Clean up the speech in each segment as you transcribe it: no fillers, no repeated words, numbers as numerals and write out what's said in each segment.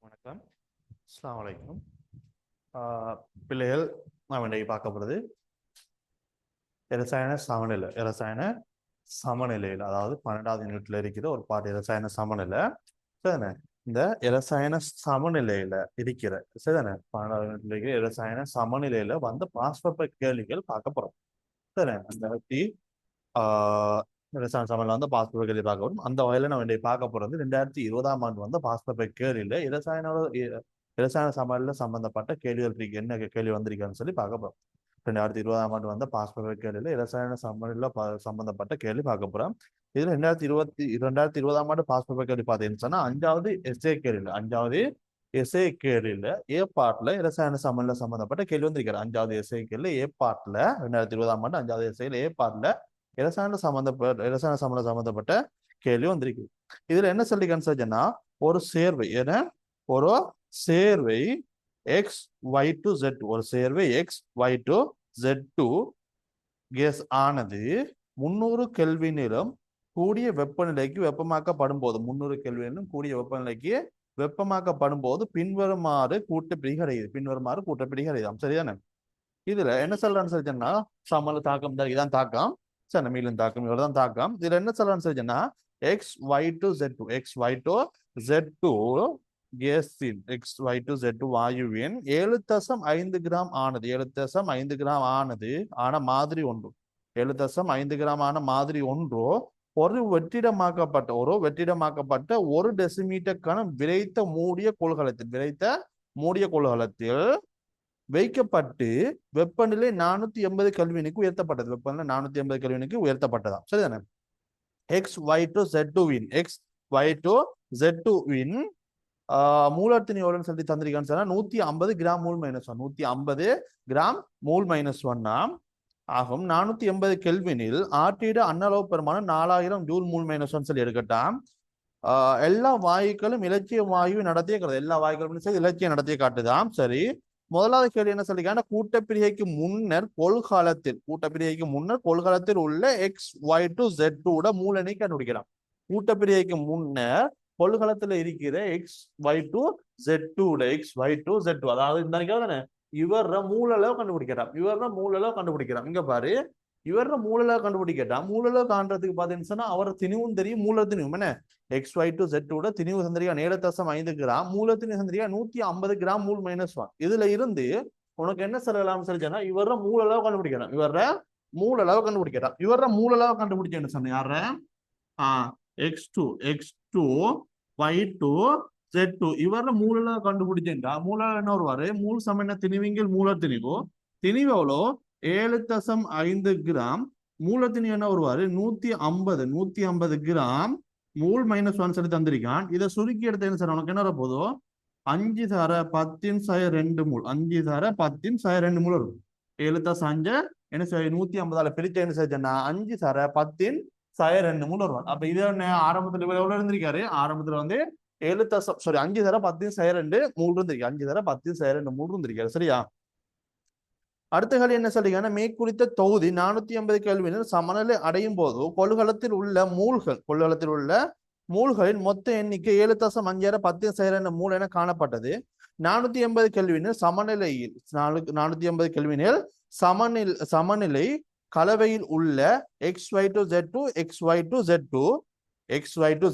வணக்கம். அஸ்ஸலாமு அலைக்கும். பிள்ளைகள் நாம் இன்றைக்கு பார்க்க போகிறது இரசாயன சமநிலையில், அதாவது 12வது யூனிட்ல இருக்கிற ஒரு பாட்டு இரசாயன சமநிலை. சரிதானே? இந்த இரசாயன சமநிலையில இருக்கிற 12வது யூனிட்ல இருக்கிற இரசாயன சமநிலையில வந்த பாஸ்பப்ப கேள்விகள் பார்க்க போறோம். சரிதானே? அந்த பற்றி இரசாயன சமநிலை வந்து பாஸ்பப்ப கேள்வி பார்க்க வரும். அந்த வகையில நம்ம இன்றைக்கு பார்க்க போறது 2020ஆம் ஆண்டு வந்த பாஸ்பப்ப கேள்வியில இரசாயன சமநிலையில சம்பந்தப்பட்ட கேள்விகள் இருக்கு. என்ன கேள்வி வந்திருக்கான்னு சொல்லி பார்க்க போறோம். 2020ஆம் ஆண்டு வந்த பாஸ்பப்ப கேள்வியில இரசாயன சமநிலையில சம்பந்தப்பட்ட கேள்வி பார்க்க போறோம். இதுல 2020ஆம் ஆண்டு பாஸ்பப்ப கேள்வி பார்த்தீங்கன்னு சொன்னா அஞ்சாவது எஸ்ஏ கேள்வியில ஏ பார்ட்ல இரசாயன சமநிலை சம்பந்தப்பட்ட கேள்வி வந்திருக்காரு. அஞ்சாவது எஸ்ஏ கேள்வி ஏ பார்ட்ல 2020ஆம் ஆண்டு அஞ்சாவது எஸ்ஏல ஏ பார்ட்ல இரசாயன சமநிலை சம்பந்தப்பட்ட கேள்வி வந்திருக்கு. இதுல என்ன சொல்லி கன்சர்ஜனா ஒரு சேர்வை எக்ஸ் ஒய் டு ஜெட், ஒரு சேர்வை எக்ஸ் ஒய் டு ஜெட்2 கேஸ் ஆனது 300 கெல்வினிலும் கூடிய வெப்பநிலைக்கு வெப்பமாக்கப்படும் போது 300 கெல்வினிலும் கூடிய வெப்பநிலைக்கு வெப்பமாக்கப்படும் போது பின்வருமாறு கூட்டப்பிரிகடையுதாம். சரிதானே? இதுல என்ன சொல்றான்னு சொல்லிச்சேன்னா சமல தாக்கம் தான், இதான் தாக்கம். சரி, மீளும் தாக்கம், இவ்வளவுதான் தாக்கம். இதுல என்ன சொல்றான்னு சொல்லிச்சேன்னா எக்ஸ் ஒய் டு ஜெட்2 கேஸின் வாயுவின் 7.5 கிராம் ஆனது ஆன மாதிரி ஒன்று 7.5 கிராம் ஆன மாதிரி ஒன்று ஒரு வெற்றிடமாக்கப்பட்ட 1 டெசிமீட்டர் கனம் விரைத்த மூடிய கொள்கலத்தில் வைக்கப்பட்டு வெப்பநிலை 480 கெல்வினுக்கு உயர்த்தப்பட்டதாம். சரிதானே? எக்ஸ் ஒய் டு ஜெட்2வின் மூலத்தின் எவ்வளவுன்னு சொல்லி தந்திருக்கான்னு சொன்னா 150 கிராம் மூல் மைனஸ் 1 ஆகும். 480 கெல்வினில் ஆற்றிட அன்னளவு பெருமானம் 4000 ஜூல் மூல் மைனஸ் 1 சொல்லி எடுக்கட்டாம். எல்லா வாயுக்களும் இலட்சிய வாயு நடத்திய இலட்சிய நடத்திய காட்டுதாம். சரி, முதலாவது கேள்வி என்ன சொல்லிக்கான கூட்டப்பிரிகைக்கு முன்னர் கொள்கலத்தில் உள்ள எக்ஸ் ஒய் டு ஜெட்2 மூலனை கண்டுபிடிக்கலாம். கூட்டப்பிரிகைக்கு முன்னர் கொள்கலத்துல இருக்கிற எக்ஸ் ஒய் டு ஜெட்2 அதாவது இந்த இவர மூலளவு கண்டுபிடிக்கிறான். இங்க பாரு, இவர மூலளவு கண்டுபிடிக்கட்டான். மூலளவு காண்றதுக்கு பாத்தீங்கன்னு சொன்னா அவர திணிவும் தெரியும், மூலத்தினியும் என்ன எக்ஸ் ஒய் டு ஜெட்2 திணிவு சந்திரியா 7.5 கிராம், மூலத்தினி சந்திரியா 150 கிராம் மூல் மைனஸ் 1. இதுல இருந்து உனக்கு என்ன சொல்லலாம் சொல்லிச்சா இவர மூலளவு கண்டுபிடிக்கிறான். இவர மூலளவு கண்டுபிடிச்சேன்னு சொன்ன யார எக்ஸ்2 ஒய் டு ஜெட்2 இவர மூலளவு கண்டுபிடிச்சேன்டா. மூலளவு என்ன வருவாரு? மூல் சம திணிவிங்கில் மூலத்திணிவு எவ்வளோ 7.5 கிராம், மூலத்தினி என்ன வருவாரு 150 கிராம் மூல் மைனஸ் 1 சொல்லி தந்திருக்கான். இதை சுருக்கி எடுத்த என்ன சார் உனக்கு என்ன வரப்போதோ 5 தர 10 மூல் 5 தர 10 மூல் வரும். 7.5 என்ன சார் 150 பிரிச்ச என்ன சார்னா 5 தர 10 மூல் வருவான். அப்ப இது ஆரம்பத்துல எவ்வளவு இருந்திருக்காரு? ஆரம்பத்துல வந்து 5 தர 10 மூல் இருந்திருக்கு. 5 தர 10 மூல் இருந்திருக்காரு. சரியா? அடுத்த கேள்வி என்ன சொல்றீங்கன்னா மேற்குறித்த தொகுதி 480 கெல்வினில் சமநிலை அடையும் போது கொள்கலத்தில் உள்ள மூல்களின் மொத்த எண்ணிக்கை 7.5 10 மூல் என காணப்பட்டது. 480 கெல்வினில் சமநிலை கலவையில் உள்ள எக்ஸ் ஒய் டு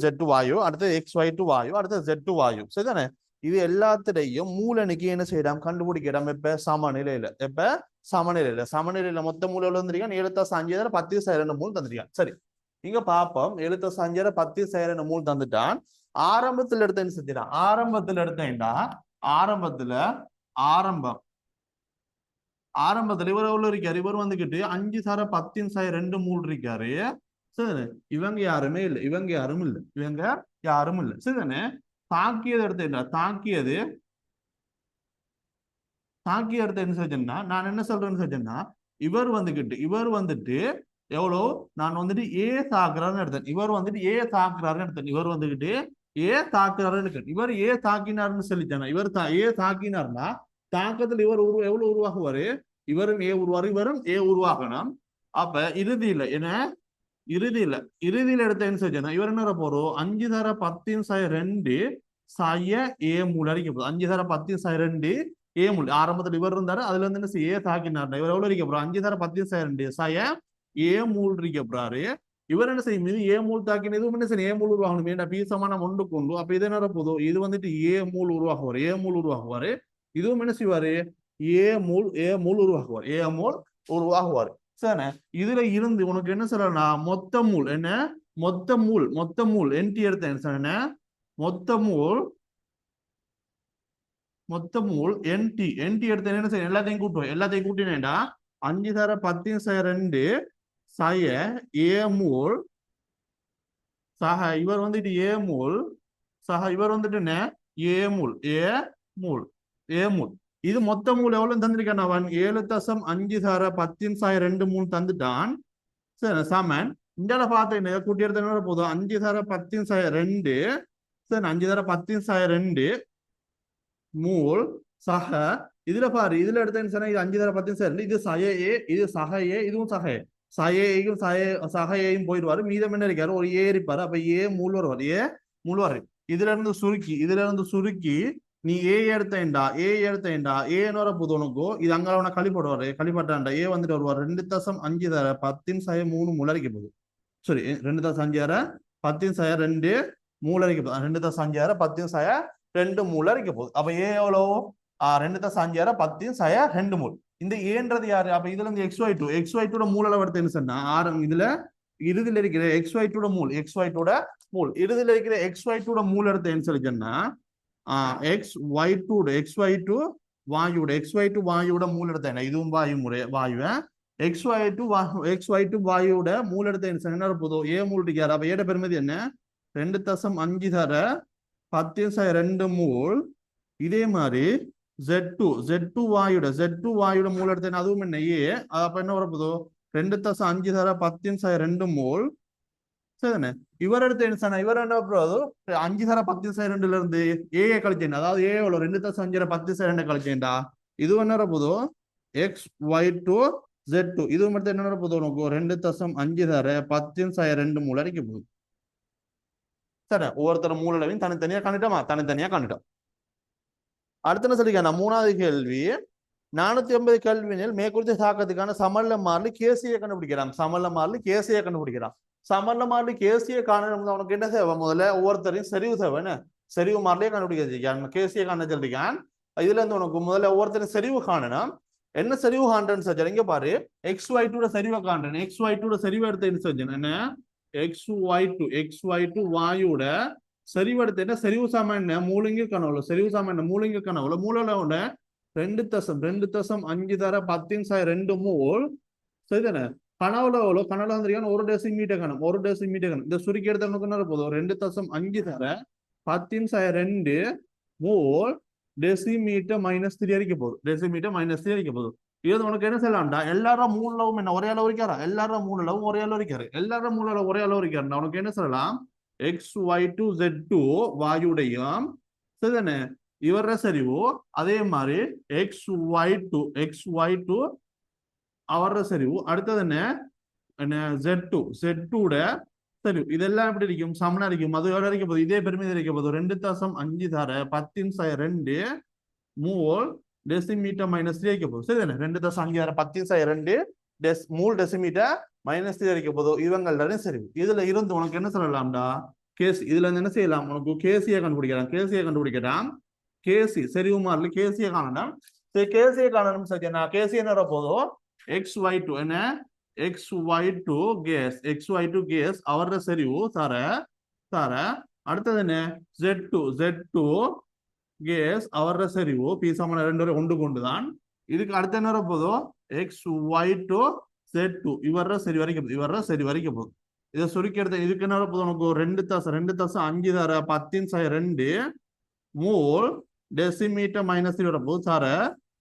ஜெட்2 வாயு, அடுத்தது எக்ஸ் ஒய் டு வாயு, அடுத்தது ஜெட்2 வாயு. சரிதானே? இது எல்லாத்திலையும் மூலனுக்கு என்ன செய்யலாம் கண்டுபிடிக்கிறோம். சமநிலையில மொத்த மூல வந்திருக்கான் 7.5 10 மூல் தந்திருக்கான். சரி, இங்க பாப்போம் 7.5 10 மூல் தந்துட்டான். ஆரம்பத்துல எடுத்த என்ன செஞ்சிடான்? ஆரம்பத்துல இவர் எவ்வளவு இருக்காரு? இவர் வந்துகிட்டு 5 தர 10 மூல் இருக்காரு. சரி, இவங்க யாரும் இல்ல. சரிதானே? தாக்கியது என்ன செஞ்சேன்னா நான் என்ன சொல்றேன்னு செஞ்சேன்னா இவர் வந்துட்டு எவ்வளோ நான் வந்துட்டு ஏ தாக்குறாருன்னு எடுத்தேன். இவர் வந்துட்டு ஏ தாக்கினாருன்னு சொல்லிட்டேன். ஏ தாக்கினார்னா தாக்கத்தில் இவர் எவ்வளவு உருவாகுவாரு? இவரும் ஏ உருவாகணும். அப்ப இறுதியில எடுத்த என்ன செஞ்சேன்னா இவர் என்ன போறோம் 5 தர 10 சய ஏ மூல் அடிக்க போகுது 5 தர 10 சய 2 ஏ மூல் ஆரம்பத்தில் இவர் இருந்தாரு அதுல இருந்து என்ன ஏ தாக்கினார் இவர் எவ்வளவு இருக்க போறாரு 5 தர 10 சய 2 சய ஏ மூல் இருக்க போறாரு இவர் என்ன செய்யும் இது ஏ மூல் தாக்கின இதுவும் என்ன செய்யும் ஏ மூல் உருவாகணும் ஏன்னா பி சமானம் 1 கொண்டு அப்ப இது என்ன போதும் இது வந்துட்டு ஏ மூல் உருவாகுவார் ஏ மூல் உருவாகுவாரு இதுவும் என்ன செய்வாரு ஏ மூல் உருவாகுவார் ஏ மூல் உருவாகுவார் சரி இதுல இருந்து உனக்கு என்ன சொல்லலாம் மொத்த மூல் என்ன மொத்த மூல் என்டி எடுத்தேன் என்ன மொத்த மூல் என்டி எடுத்தேன் என்ன செய்ய எல்லாத்தையும் கூட்டுவோம் எல்லாத்தையும் கூட்டினேன்டா 5 தர 10 சய 2 சய ஏ மூல் சக இவர் வந்துட்டு ஏ மூல் சக இவர் வந்துட்டு என்ன ஏ மூல் இது மொத்த மூல் எவ்வளவு தந்திருக்கான் அவன் 7.5 தர 10 சய 2 மூல் தந்துட்டான் சரி சமன் இந்த பார்த்தீங்க கூட்டி எடுத்த போதும் 5 தர 10 சய 2 சரி 5 தர 10 சய 2 மூல் சக இதுல பாரு இதுல எடுத்தேன்னு இது 5 தர 10 சய 2 இது சய ஏ இது சக ஏ இதுவும் சகையும் சகையையும் போயிடுவாரு மீதம் என்ன இருக்காரு ஒரு ஏ இருப்பாரு அப்ப ஏ மூல் வருவார் இதுல இருந்து சுருக்கி நீ ஏ எடுத்தேன்டா ஏன்னு வர போது உனக்கோ இது அங்க அவனை கழிப்படுவாரு கழிப்பட்டான்டா ஏ வந்துட்டு வருவார் 2.5 தர 10 சய 3 மூல் அடிக்க போகுது சரி 2.5 தர 10 சய 2 மூல் அடிக்க போகுது 2.5 தர 10 சய 2 மூல் அடிக்க போகுது அப்ப ஏ எவ்வளவு 2.5 தர 10 சய 2 மூல் இந்த ஏன்றது யாரு அப்ப இதுல இருந்து xy2 மூல அளவு எடுத்து என்ன சொன்னா இதுல இறுதியில் இருக்கிற xy2 மூல் இறுதியில் இருக்கிற xy2 மூல் எடுத்து என்ன சொல்லிச்சேன்னா xy2 வாயுவோட மூல் எடுத்த என்ன இதுவும் வாயுவை xy2 வாயுவோட மூல் எடுத்த என்ன போதும் ஏ மூல் இருக்காரு அப்ப ஏட பெருமதி என்ன 2.5 தர 10 சய 2 மூல் இதே மாதிரி Z2 வாயுட மூல் எடுத்தேன் அதுவும் என்ன ஏ அப்ப என்ன வரப்போதோ 2.5 தர 10 சய 2 மூல் சரிதானே இவர் எடுத்து என்ன இவர் என்ன போதோ 5 தர 10 சய 2ல இருந்து ஏ கழிச்சேன் அதாவது ஏ எவ்வளவு 2.5 10 சய 2 கழிச்சேன்டா இது என்ன வரப்போதோ xy2 Z2 இது மட்டும் என்ன வரப்போதோ உனக்கு 2.5 தர 10 சய 2 மூல் அடிக்க போகுது சரி ஒவ்வொருத்தர மூலளவையும் தனித்தனியா காணிட்டோம் அடுத்த என்ன சொல்லிக்க மூணாவது கேள்வி 450 கேள்வினில் மேற்குறித்த தாக்கத்துக்கான சமல்ல மாறி கேசியை கண்டுபிடிக்கிறான் சமல்ல மாறி கேசியை காணணும் அவனுக்கு என்ன தேவை முதல்ல ஒவ்வொருத்தரையும் செறிவு தேவை செறிவு மாறிலே கண்டுபிடிக்க கேசியை காண சொல்லிருக்கான் இதுல இருந்து உனக்கு முதல்ல ஒவ்வொருத்தரையும் செறிவு காணணும் என்ன செறிவு காண்றேன்னு சொல்ற இங்க பாரு xy2 செறிவை காண்றேன் xy2 செறிவு எடுத்து என்ன செஞ்சேன் என்ன xy2 வாயுட செறிவெடுத்து என்ன செறிவு சாமான் மூலிங்க கனவுல மூலோட 2.5 தர 10 சய 2 மூல் சரிதானே கனவுல வந்து ஒரு டெசிமீட்டர் கணம் இந்த சுருக்கி எடுத்த போதும் 2.5 தர 10 சய 2 மூல் டெசிமீட்டர் -3 அடிக்க போகுது இது உனக்கு என்ன சொல்லலாம்டா எல்லாரும் மூலவும் என்ன ஒரே அளவு இருக்காரா எல்லாரும் மூலவும் ஒரே அளவு இருக்காரு உனக்கு என்ன சொல்லலாம் xy2 Z2 வாயுடையும் சரிதானே இவர சரிவு அதே மாதிரி xy2 அவர சரிவு அடுத்தது என்ன Z2 சரிவு இதெல்லாம் எப்படி இருக்கும் சமனா இருக்கும் அது எவ்வளவு இருக்க போகுது இதே பெருமை இருக்க போகுது 2.5 தர 10 சய 2 மூல் டெசிமீட்டர் -3 இருக்க போகுது சரிதானே 2.5 தர 10 சய 2 மூல் டெசிமீட்டர் -3 இருக்க போதும் இவங்கள சரிவு இதுல இருந்து உனக்கு என்ன சொல்லலாம்டா இதுல இருந்து என்ன செய்யலாம் உனக்கு கேசியை கண்டுபிடிக்கலாம் கேசி செறிவு மாறல கேசியை காணணும் சரியா கேசி என்ன போதும் xy2 என்ன xy2 கேஸ் அவர செறிவு தர அடுத்தது என்ன Z2 கேஸ் அவர செறிவு பி சமன 2 ஒன்று கொண்டுதான் இதுக்கு அடுத்த என்ன போதும் xy2 Z2 இவர சரி வரைக்கும் போகுது இதை சுருக்கி எடுத்த இதுக்கு என்ன போதும் உனக்கு 2.5 தர 10 சய 2 மூல் டெசிமீட்டர் -3 வரப்போகுது சார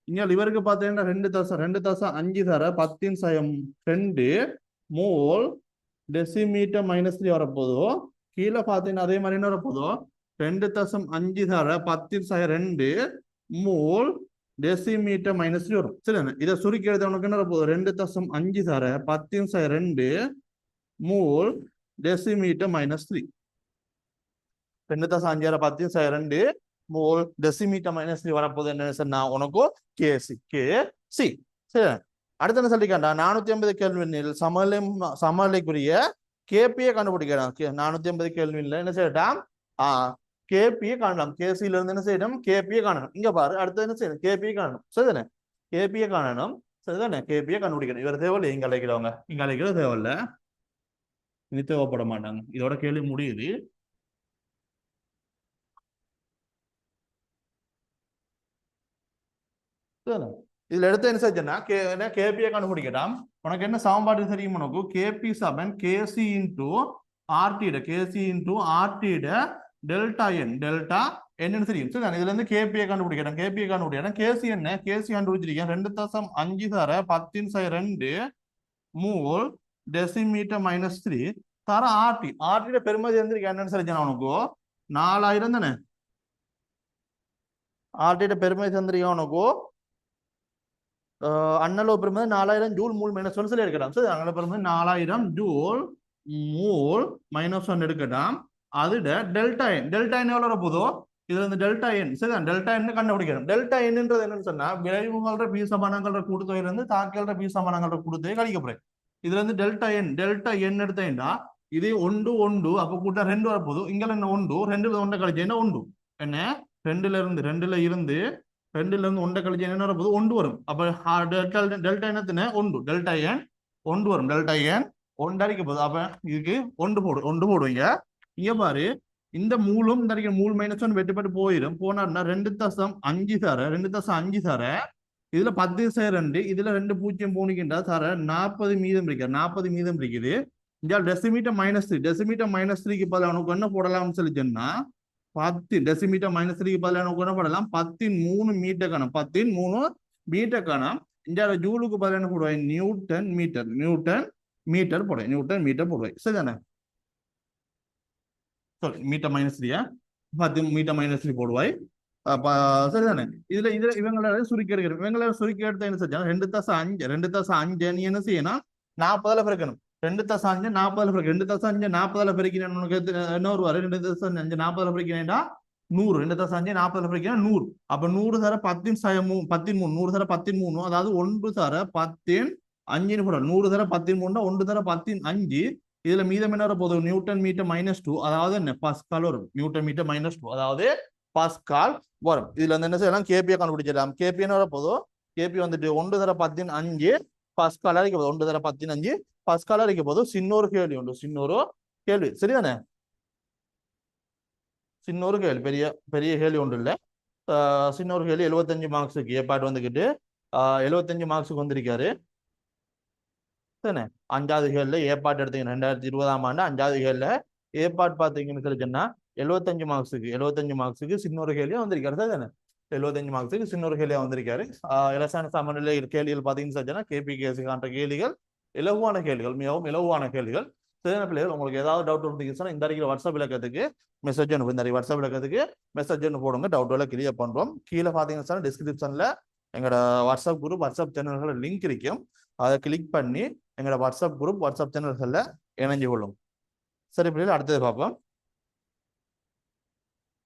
இங்க இவருக்கு பார்த்தீங்கன்னா 2.5 தர 10 சய 2 மூல் டெசிமீட்டர் -3 வரப்போதோ கீழே பார்த்தீங்கன்னா அதே மாதிரி என்ன வரப்போதோ 2.5 தர 10 சய 2 மூல் டெசிமீட்டர் -3 வரும் சரிதானே இதை சுருக்கி எடுத்த உனக்கு என்ன போதும் 2.5 தர 10 சய 2 மூல் டெசிமீட்டர் -3 2.5 மோல் டெசிமீட்டர் மைனஸ் வரப்போகுது என்ன சொன்னா உனக்கு கேசி கேசி. சரி, அடுத்து என்ன சொல்லிக்காண்டா 450 கெல்வினில் சமநிலைக்குரிய கேபியை கண்டுபிடிக்கிறான். 450 கெல்வின்ல என்ன செய்யட்டாம் கேபியை காணலாம். கேசியில இருந்து என்ன செய்யணும் கேபியை காணணும். இங்க பாரு அடுத்து என்ன செய்யணும் கேபியை காணணும். சரிதானே கேபியை காணணும். சரிதானே கேபியை கண்டுபிடிக்கணும். இவர் தேவையில்லை இங்க அழைக்கிறவங்க இங்க அழைக்கிறது தேவையில்ல, இனி தேவைப்பட மாட்டாங்க. இதோட கேள்வி முடியுது. இதுல எடுத்து என்ன செஞ்சா கேபியை கண்டுபிடிக்கலாம். உனக்கு என்ன சமன்பாடு தெரியும் உனக்கு கேபி சமன் கேசி இன்டூ ஆர்டிட கேசி இன்டூ ஆர்டிட டெல்டா என் டெல்டா என்னன்னு தெரியும். சரி, இதுல இருந்து கேபியை கண்டுபிடிக்கிறேன். கேபியை கண்டுபிடிக்கிறேன். கேசி என்ன கேசி கண்டுபிடிச்சிருக்கேன் 2.5 தர 10⁻2 மூல் டெசிமீட்டர் மைனஸ் 3 தர ஆர்டி. ஆர்டிட பெருமதி இருந்திருக்கேன் என்னன்னு தெரிஞ்சா உனக்கு 4000 தானே. ஆர்டிட பெருமதி தந்திருக்கேன் உனக்கு அண்ணலோ பெருமதி 4000 ஜூல் மூல் மைனஸ் 1 சொல்லி எடுக்கலாம். சரி, அண்ணல பெருமதி 4000 ஜூல் மூல் மைனஸ் 1 எடுக்கட்டாம். அதுட டெல்டா என் எவ்வளோ போதோ இதுல இருந்து டெல்டா என். சரிதான் டெல்டா என் கண்டுபிடிக்கணும். டெல்டா என்னன்றது என்னன்னு சொன்னா விளைவுகள பி சமானங்கள கூடுதொகை இருந்து தாக்கல்ற பி சமானங்கள கூடுதொகை கழிக்கப்படுறேன். இதுல இருந்து டெல்டா என் எடுத்தா இது 1 1 அப்ப கூட்ட 2 வரப்போதும். இங்க என்ன 1 2ல 1 கழிச்சு என்ன 1 என்ன 2ல இருந்து 1 கழிச்சு என்ன வரப்போது 1 வரும். அப்ப டெல்டா என்னத்தின 1 டெல்டா என் 1 வரும். டெல்டா என் 1 அடிக்க போகுது. அப்ப இதுக்கு 1 போடுவீங்க. இங்க பாரு இந்த மூலும் இந்த மூல் மைனஸ் 1 வெட்டுப்பட்டு போயிடும். போனார்னா 2.5 தர 2.5 தர இதுல 10⁻2 இதுல 2 பூஜ்ஜியம் போனிக்கின்றா தர 40 மீதம் இருக்கு. 40 மீதம் இருக்குது. இங்க டெசிமீட்டர் மைனஸ் 3 டெசிமீட்டர் மைனஸ் 3க்கு பதிலாக உனக்கு என்ன போடலாம்னு சொல்லிச்சோன்னா 10 டெசிமீட்டர் மைனஸ் 3க்கு பதிலாக உனக்கு என்ன போடலாம் 10 மீட்டர் கணம் 10 மீட்டர் கணம். இந்த ஜூலுக்கு பதிலாக என்ன போடுவாங்க நியூட்டன் மீட்டர் போடுவேன். நியூட்டன் மீட்டர் போடுவேன். சரிதானே மீட்டர் மைனஸ் 3 10 மீட்டர் மைனஸ் 3 போடுவாய். சரிதானே இதுல இவங்களை சுருக்கி எடுக்கிறோம். இவங்களை சுருக்கி எடுத்த என்ன செஞ்சா 2.5 நீ என்ன செய்யணும் 40 பெருக்கணும். 2.5 40 பெருக்கு 2.5 40 பெருக்கினா உனக்கு என்ன வருவாரு 2.5 40 பெருக்கினா 100 2.5 40 பெருக்கினா 100. அப்ப 100 தர 10⁻3 100 தர 13 அதாவது 1 தர 15 போட 100 தர 13 1 தர 15. இதுல மீதம் என்ன போது நியூட்டன் மீட்டர் மைனஸ் 2 அதாவது என்ன பாஸ்கால் வரும். நியூட்டன் மீட்டர் மைனஸ் 2 அதாவது பாஸ்கால் வரும். இதுல இருந்து என்ன செய்யலாம் கேபியை கண்டுபிடிச்சிடலாம். கேபி என்ன வரப்போதோ கேபி வந்துட்டு 1 தர 15 பாஸ்கால் அரைக்க போதும். 1 தர 15 பாஸ்கால் அரைக்க போதும். சின்னொரு கேள்வி உண்டு. சின்னொரு கேள்வி சரிதானே சின்னொரு கேள்வி பெரிய பெரிய கேள்வி ஒன்று இல்லை. சின்னொரு கேள்வி 75 மார்க்ஸுக்கு ஏப்பாடு வந்துக்கிட்டு 75 மார்க்ஸுக்கு வந்திருக்காரு. தானே 5வது கேள்ல ஏப்பாடு எடுத்தீங்க 2020ஆம் ஆண்டு 5வது கேள்ல ஏப்பாடு பார்த்தீங்கன்னு சொல்லிச்சோன்னா 75 மார்க்ஸுக்கு சின்னொரு கேள்வியா வந்திருக்காரு. சரிதானே 75 மார்க்ஸுக்கு சின்னொரு கேள்வியா வந்திருக்காரு. இலசான சமநிலை கேள்விகள் பார்த்தீங்கன்னு சொல்லிச்சோன்னா கேபி கேசி காண்ற கேள்விகள் இலகுவான கேள்விகள் மிகவும் இலகுவான கேள்விகள். சரியான பிள்ளைகள் உங்களுக்கு ஏதாவது டவுட் இருந்துச்சுன்னா இந்த அறிக்கை வாட்ஸ்அப் இலக்கத்துக்கு மெசேஜ் அனுப்பு. இந்த வாட்ஸ்அப் இலக்கத்துக்கு மெசேஜ் அனு போடுங்க. டவுட்டோட கிளியர் பண்றோம். கீழே பார்த்தீங்கன்னா டிஸ்கிரிப்ஷன்ல எங்களோட வாட்ஸ்அப் குரூப் வாட்ஸ்அப் சேனல்கள் லிங்க் இருக்கும். அதை கிளிக் பண்ணி எங்களோட வாட்ஸ்அப் குரூப் வாட்ஸ்அப் சேனல்களில் இணைஞ்சு கொள்ளும். சரி பிள்ளைகள் அடுத்தது பார்ப்போம்.